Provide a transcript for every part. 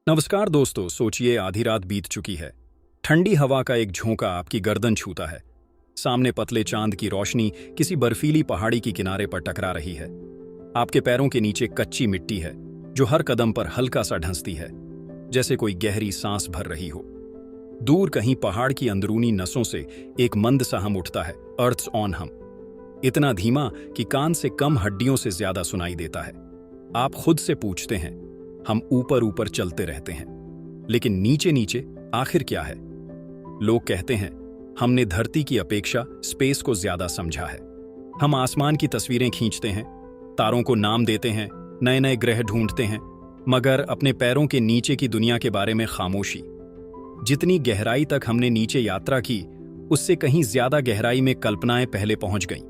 नमस्कार दोस्तों। सोचिए, आधी रात बीत चुकी है। ठंडी हवा का एक झोंका आपकी गर्दन छूता है। सामने पतले चांद की रोशनी किसी बर्फीली पहाड़ी की किनारे पर टकरा रही है। आपके पैरों के नीचे कच्ची मिट्टी है जो हर कदम पर हल्का सा ढंसती है, जैसे कोई गहरी सांस भर रही हो। दूर कहीं पहाड़ की अंदरूनी नसों से एक मंद सा हम उठता है, अर्थ्स ऑन हम। इतना धीमा कि कान से कम हड्डियों से ज्यादा सुनाई देता है। आप खुद से पूछते हैं, हम ऊपर ऊपर चलते रहते हैं, लेकिन नीचे नीचे आखिर क्या है? लोग कहते हैं, हमने धरती की अपेक्षा स्पेस को ज्यादा समझा है। हम आसमान की तस्वीरें खींचते हैं, तारों को नाम देते हैं, नए नए ग्रह ढूंढते हैं, मगर अपने पैरों के नीचे की दुनिया के बारे में खामोशी। जितनी गहराई तक हमने नीचे यात्रा की, उससे कहीं ज्यादा गहराई में कल्पनाएं पहले पहुंच गईं।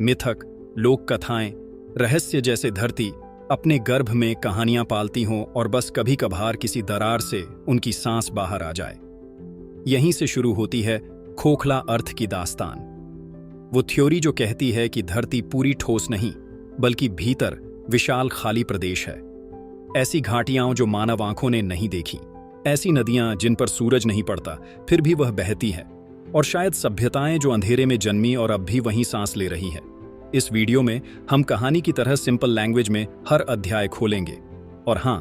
मिथक, लोक कथाएं, रहस्य जैसे धरती अपने गर्भ में कहानियां पालती हों और बस कभी कभार किसी दरार से उनकी सांस बाहर आ जाए। यहीं से शुरू होती है खोखला अर्थ की दास्तान। वो थ्योरी जो कहती है कि धरती पूरी ठोस नहीं, बल्कि भीतर विशाल खाली प्रदेश है। ऐसी घाटियां जो मानव आंखों ने नहीं देखी, ऐसी नदियां जिन पर सूरज नहीं पड़ता फिर भी वह बहती हैं, और शायद सभ्यताएं जो अंधेरे में जन्मी और अब भी वहीं सांस ले रही हैं। इस वीडियो में हम कहानी की तरह सिंपल लैंग्वेज में हर अध्याय खोलेंगे। और हाँ,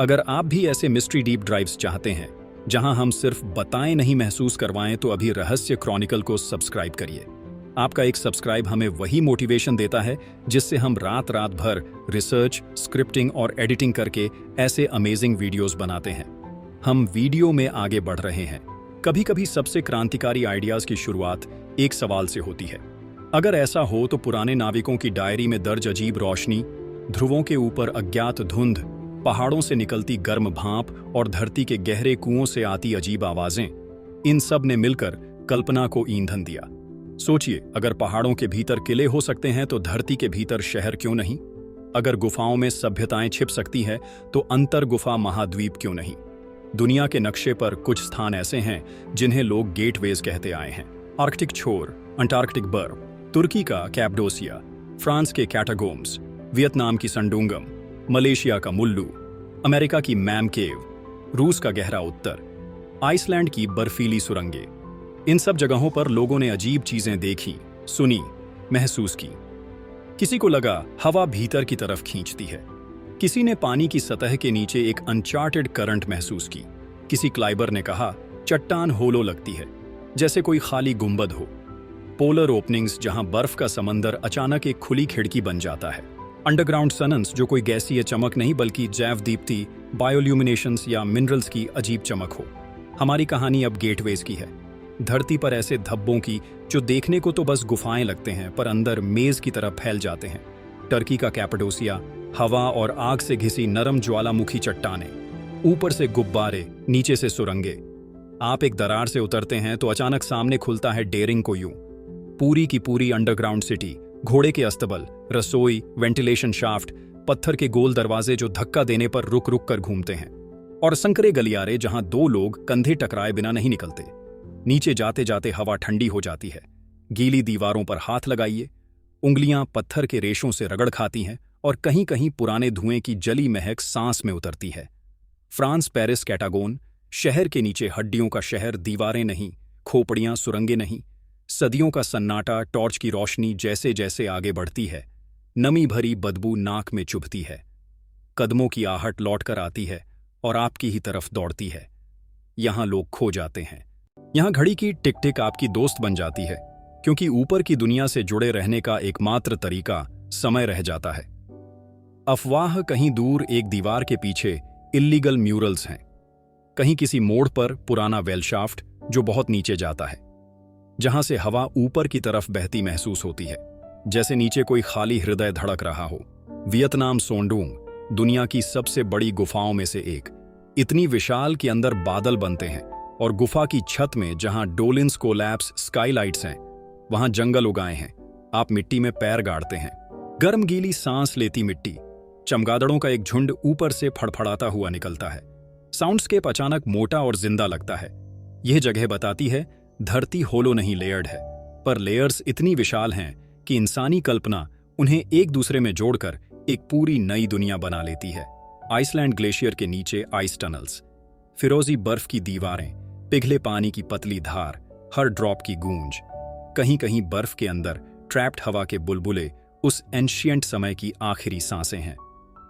अगर आप भी ऐसे मिस्ट्री डीप ड्राइव्स चाहते हैं जहां हम सिर्फ बताएं नहीं महसूस करवाएं, तो अभी रहस्य क्रॉनिकल को सब्सक्राइब करिए। आपका एक सब्सक्राइब हमें वही मोटिवेशन देता है जिससे हम रात रात भर रिसर्च, स्क्रिप्टिंग और एडिटिंग करके ऐसे अमेजिंग वीडियोस बनाते हैं। हम वीडियो में आगे बढ़ रहे हैं। कभी कभी सबसे क्रांतिकारी आइडियाज की शुरुआत एक सवाल से होती है। अगर ऐसा हो तो पुराने नाविकों की डायरी में दर्ज अजीब रोशनी, ध्रुवों के ऊपर अज्ञात धुंध, पहाड़ों से निकलती गर्म भाप और धरती के गहरे कुओं से आती अजीब आवाजें, इन सब ने मिलकर कल्पना को ईंधन दिया। सोचिए, अगर पहाड़ों के भीतर किले हो सकते हैं तो धरती के भीतर शहर क्यों नहीं? अगर गुफाओं में सभ्यताएं छिप सकती है तो अंतर गुफा महाद्वीप क्यों नहीं? दुनिया के नक्शे पर कुछ स्थान ऐसे हैं जिन्हें लोग गेटवेज कहते आए हैं। आर्कटिक छोर, अंटार्कटिक बर्फ, तुर्की का कैपडोसिया, फ्रांस के कैटागोम्स, वियतनाम की संडुंगम, मलेशिया का मुल्लू, अमेरिका की मैम केव, रूस का गहरा उत्तर, आइसलैंड की बर्फीली सुरंगें। इन सब जगहों पर लोगों ने अजीब चीजें देखी, सुनी, महसूस की। किसी को लगा हवा भीतर की तरफ खींचती है, किसी ने पानी की सतह के नीचे एक अनचार्टेड करंट महसूस की, किसी क्लाइबर ने कहा चट्टान होलो लगती है, जैसे कोई खाली गुंबद हो। पोलर ओपनिंग्स, जहां बर्फ का समंदर अचानक एक खुली खिड़की बन जाता है। अंडरग्राउंड सनन्स, जो कोई गैसीय चमक नहीं बल्कि जैव दीप्ति, बायोल्यूमिनेशंस या मिनरल्स की अजीब चमक हो। हमारी कहानी अब गेटवेज की है, धरती पर ऐसे धब्बों की जो देखने को तो बस गुफाएं लगते हैं पर अंदर मेज की तरह फैल जाते हैं। टर्की का कैपडोसिया, हवा और आग से घिसी नरम ज्वालामुखी चट्टानें, ऊपर से गुब्बारे, नीचे से सुरंगें। आप एक दरार से उतरते हैं तो अचानक सामने खुलता है डेरिंग को यूं, पूरी की पूरी अंडरग्राउंड सिटी, घोड़े के अस्तबल, रसोई, वेंटिलेशन शाफ्ट, पत्थर के गोल दरवाजे जो धक्का देने पर रुक रुक कर घूमते हैं, और संकरे गलियारे जहां दो लोग कंधे टकराए बिना नहीं निकलते। नीचे जाते जाते हवा ठंडी हो जाती है, गीली दीवारों पर हाथ लगाइए, उंगलियां पत्थर के रेशों से रगड़ खाती हैं, और कहीं कहीं पुराने धुएं की जली महक सांस में उतरती है। फ्रांस, पेरिस, कैटागोन, शहर के नीचे हड्डियों का शहर, दीवारें नहीं, खोपड़ियां, सुरंगें नहीं, सदियों का सन्नाटा, टॉर्च की रोशनी। जैसे जैसे आगे बढ़ती है, नमी भरी बदबू नाक में चुभती है, कदमों की आहट लौट कर आती है और आपकी ही तरफ दौड़ती है। यहां लोग खो जाते हैं। यहां घड़ी की टिक टिक आपकी दोस्त बन जाती है, क्योंकि ऊपर की दुनिया से जुड़े रहने का एकमात्र तरीका समय रह जाता है। अफवाह, कहीं दूर एक दीवार के पीछे इल्लीगल म्यूरल्स हैं, कहीं किसी मोड़ पर पुराना वेलशाफ्ट जो बहुत नीचे जाता है, जहां से हवा ऊपर की तरफ बहती महसूस होती है, जैसे नीचे कोई खाली हृदय धड़क रहा हो। वियतनाम सोंडूंग, दुनिया की सबसे बड़ी गुफाओं में से एक, इतनी विशाल कि अंदर बादल बनते हैं, और गुफा की छत में जहां डोलिन्स कोलैप्स स्काईलाइट्स हैं, वहां जंगल उगाए हैं। आप मिट्टी में पैर गाड़ते हैं, गर्म गीली सांस लेती मिट्टी, चमगादड़ों का एक झुंड ऊपर से फड़फड़ाता हुआ निकलता है। साउंडस्केप अचानक मोटा और जिंदा लगता है। यह जगह बताती है धरती होलो नहीं, लेयर्ड है, पर लेयर्स इतनी विशाल हैं कि इंसानी कल्पना उन्हें एक दूसरे में जोड़कर एक पूरी नई दुनिया बना लेती है। आइसलैंड ग्लेशियर के नीचे आइस टनल्स, फिरोजी बर्फ की दीवारें, पिघले पानी की पतली धार, हर ड्रॉप की गूंज। कहीं कहीं बर्फ के अंदर ट्रैप्ड हवा के बुलबुले उस एंशिएंट समय की आखिरी सांसें हैं।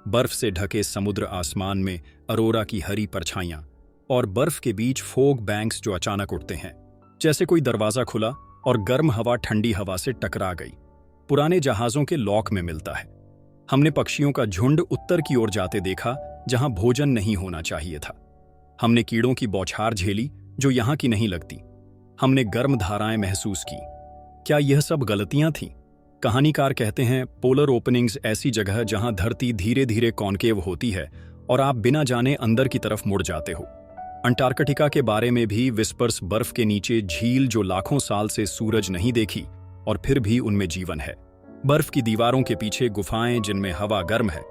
बर्फ से ढके समुद्र आसमान में अरोरा की हरी परछाइयां और बर्फ के बीच फोग बैंक्स जो अचानक उठते हैं, जैसे कोई दरवाजा खुला और गर्म हवा ठंडी हवा से टकरा गई। पुराने जहाजों के लॉक में मिलता है। हमने पक्षियों का झुंड उत्तर की ओर जाते देखा, जहां भोजन नहीं होना चाहिए था। हमने कीड़ों की बौछार झेली जो यहां की नहीं लगती। हमने गर्म धाराएं महसूस की। क्या यह सब गलतियां थीं? कहानीकार कहते हैं, पोलर ओपनिंग्स ऐसी जगह जहां धरती धीरे धीरे कॉनकेव होती है और आप बिना जाने अंदर की तरफ मुड़ जाते हो। अंटार्कटिका के बारे में भी विस्पर्स, बर्फ के नीचे झील जो लाखों साल से सूरज नहीं देखी और फिर भी उनमें जीवन है। बर्फ की दीवारों के पीछे गुफाएं जिनमें हवा गर्म है,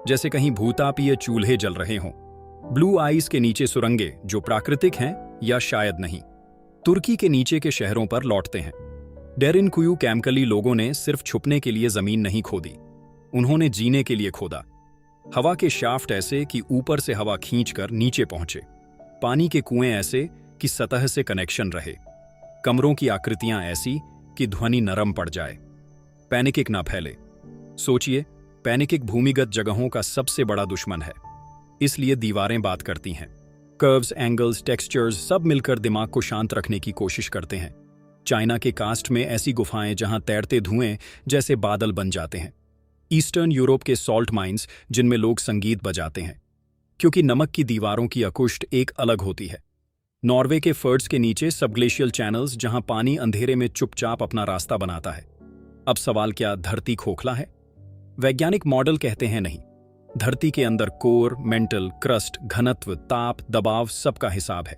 जैसे कहीं भूतापीय चूल्हे जल रहे हों। ब्लू आइस के नीचे सुरंगें जो प्राकृतिक हैं या शायद नहीं। तुर्की के नीचे के शहरों पर लौटते हैं। डेरिनकुयू कैम्पकली लोगों ने सिर्फ छुपने के लिए जमीन नहीं खोदी, उन्होंने जीने के लिए खोदा। हवा के शाफ्ट ऐसे कि ऊपर से हवा खींचकर नीचे पहुंचे, पानी के कुएं ऐसे कि सतह से कनेक्शन रहे, कमरों की आकृतियां ऐसी कि ध्वनि नरम पड़ जाए। पैनिकिक ना फैले। सोचिए, पैनिकिक भूमिगत जगहों का सबसे बड़ा दुश्मन है, इसलिए दीवारें बात करती हैं। कर्व्स, एंगल्स, टेक्सचर्स सब मिलकर दिमाग को शांत रखने की कोशिश करते हैं। चाइना के कास्ट में ऐसी गुफाएं जहां तैरते धुएं जैसे बादल बन जाते हैं। ईस्टर्न यूरोप के सॉल्ट माइंस जिनमें लोग संगीत बजाते हैं, क्योंकि नमक की दीवारों की अकुष्ट एक अलग होती है। नॉर्वे के फर्ड्स के नीचे सबग्लेशियल चैनल्स जहां पानी अंधेरे में चुपचाप अपना रास्ता बनाता है। अब सवाल, क्या धरती खोखला है? वैज्ञानिक मॉडल कहते हैं नहीं। धरती के अंदर कोर, मेंटल, क्रस्ट, घनत्व, ताप, दबाव सबका हिसाब है।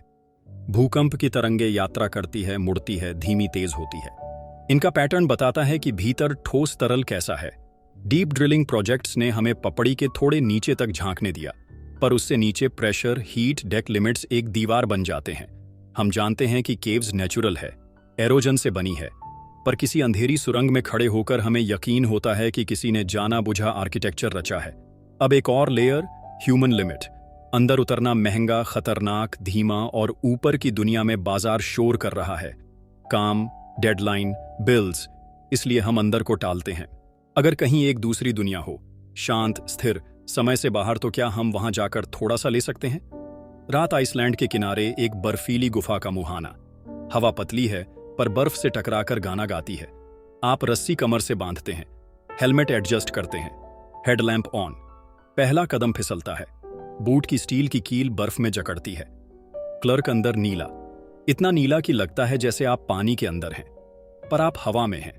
भूकंप की तरंगे यात्रा करती है, मुड़ती है, धीमी तेज होती है। इनका पैटर्न बताता है कि भीतर ठोस तरल कैसा है। डीप ड्रिलिंग प्रोजेक्ट्स ने हमें पपड़ी के थोड़े नीचे तक झांकने दिया, पर उससे नीचे प्रेशर, हीट, डेक लिमिट्स एक दीवार बन जाते हैं। हम जानते हैं कि केव्स नेचुरल है, एरोजन से बनी है, पर किसी अंधेरी सुरंग में खड़े होकर हमें यकीन होता है कि किसी ने जाना बुझा आर्किटेक्चर रचा है। अब एक और लेयर, ह्यूमन लिमिट। अंदर उतरना महंगा, खतरनाक, धीमा और ऊपर की दुनिया में बाजार शोर कर रहा है। काम, डेडलाइन, बिल्स, इसलिए हम अंदर को टालते हैं। अगर कहीं एक दूसरी दुनिया हो, शांत, स्थिर, समय से बाहर, तो क्या हम वहां जाकर थोड़ा सा ले सकते हैं? रात आइसलैंड के किनारे एक बर्फीली गुफा का मुहाना। हवा पतली है पर बर्फ से टकराकर गाना गाती है। आप रस्सी कमर से बांधते हैं, हेलमेट एडजस्ट करते हैं, हेडलैम्प ऑन। पहला कदम फिसलता है, बूट की स्टील की कील बर्फ में जकड़ती है। क्लर्क अंदर नीला, इतना नीला कि लगता है जैसे आप पानी के अंदर हैं, पर आप हवा में हैं।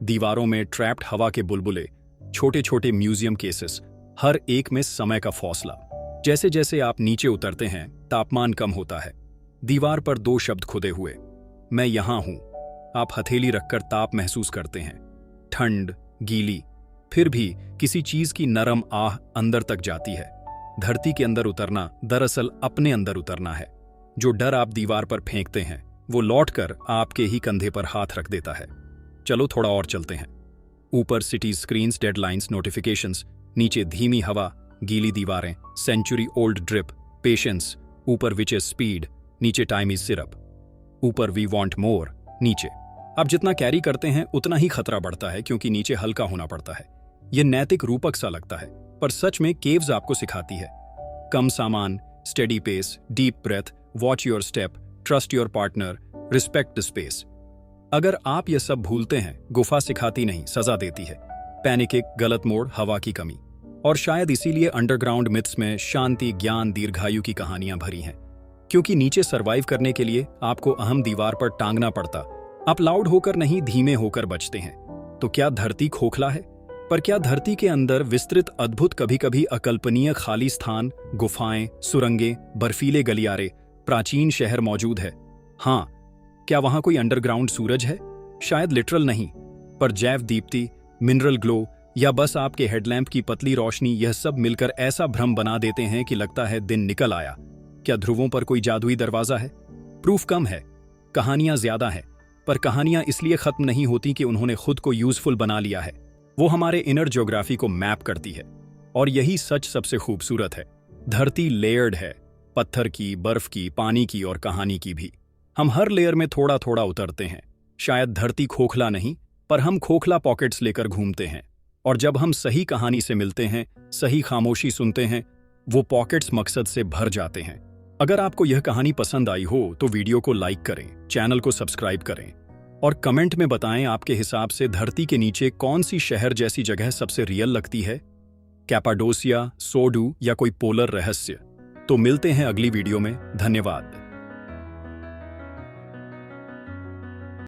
दीवारों में ट्रैप्ड हवा के बुलबुले, छोटे छोटे म्यूजियम केसेस, हर एक में समय का फौसला। जैसे जैसे आप नीचे उतरते हैं, तापमान कम होता है। दीवार पर 2 शब्द खुदे हुए, मैं यहां हूं। आप हथेली रखकर ताप महसूस करते हैं, ठंड, गीली, फिर भी किसी चीज की नरम आह अंदर तक जाती है। धरती के अंदर उतरना दरअसल अपने अंदर उतरना है। जो डर आप दीवार पर फेंकते हैं, वो लौटकर आपके ही कंधे पर हाथ रख देता है। चलो थोड़ा और चलते हैं। ऊपर सिटी स्क्रीन्स, डेडलाइंस, नोटिफिकेशंस, नीचे धीमी हवा, गीली दीवारें, सेंचुरी ओल्ड ड्रिप, पेशेंस। ऊपर विच इज स्पीड, नीचे टाइम इज सिरप। ऊपर वी वांट मोर, नीचे आप जितना कैरी करते हैं उतना ही खतरा बढ़ता है, क्योंकि नीचे हल्का होना पड़ता है। यह नैतिक रूपक सा लगता है, पर सच में केव्स आपको सिखाती है। कम सामान, steady pace, deep breath, watch your step, trust your partner, respect the space. अगर आप यह सब भूलते हैं, गुफा सिखाती नहीं, सजा देती है। पैनिकिक, गलत मोड़, हवा की कमी। और शायद इसीलिए अंडरग्राउंड मिथ्स में शांति, ज्ञान, दीर्घायु की कहानियां भरी हैं, क्योंकि नीचे सरवाइव करने के लिए आपको अहम दीवार पर टांगना पड़ता। आप लाउड होकर नहीं, धीमे होकर बचते हैं। तो क्या धरती खोखला है? पर क्या धरती के अंदर विस्तृत, अद्भुत, कभी कभी अकल्पनीय खाली स्थान, गुफाएं, सुरंगें, बर्फीले गलियारे, प्राचीन शहर मौजूद है? हाँ। क्या वहां कोई अंडरग्राउंड सूरज है? शायद लिटरल नहीं, पर जैव दीप्ति, मिनरल ग्लो, या बस आपके हेडलैम्प की पतली रोशनी, यह सब मिलकर ऐसा भ्रम बना देते हैं कि लगता है दिन निकल आया। क्या ध्रुवों पर कोई जादुई दरवाजा है? प्रूफ कम है, कहानियां ज्यादा हैं, पर कहानियां इसलिए खत्म नहीं होती कि उन्होंने खुद को यूजफुल बना लिया है। वो हमारे इनर ज्योग्राफी को मैप करती है। और यही सच सबसे खूबसूरत है। धरती लेयर्ड है, पत्थर की, बर्फ की, पानी की और कहानी की भी। हम हर लेयर में थोड़ा थोड़ा उतरते हैं। शायद धरती खोखला नहीं, पर हम खोखला पॉकेट्स लेकर घूमते हैं। और जब हम सही कहानी से मिलते हैं, सही खामोशी सुनते हैं, वो पॉकेट्स मकसद से भर जाते हैं। अगर आपको यह कहानी पसंद आई हो तो वीडियो को लाइक करें, चैनल को सब्सक्राइब करें और कमेंट में बताएं आपके हिसाब से धरती के नीचे कौन सी शहर जैसी जगह सबसे रियल लगती है। कैपाडोसिया, सोडू या कोई पोलर रहस्य। तो मिलते हैं अगली वीडियो में। धन्यवाद।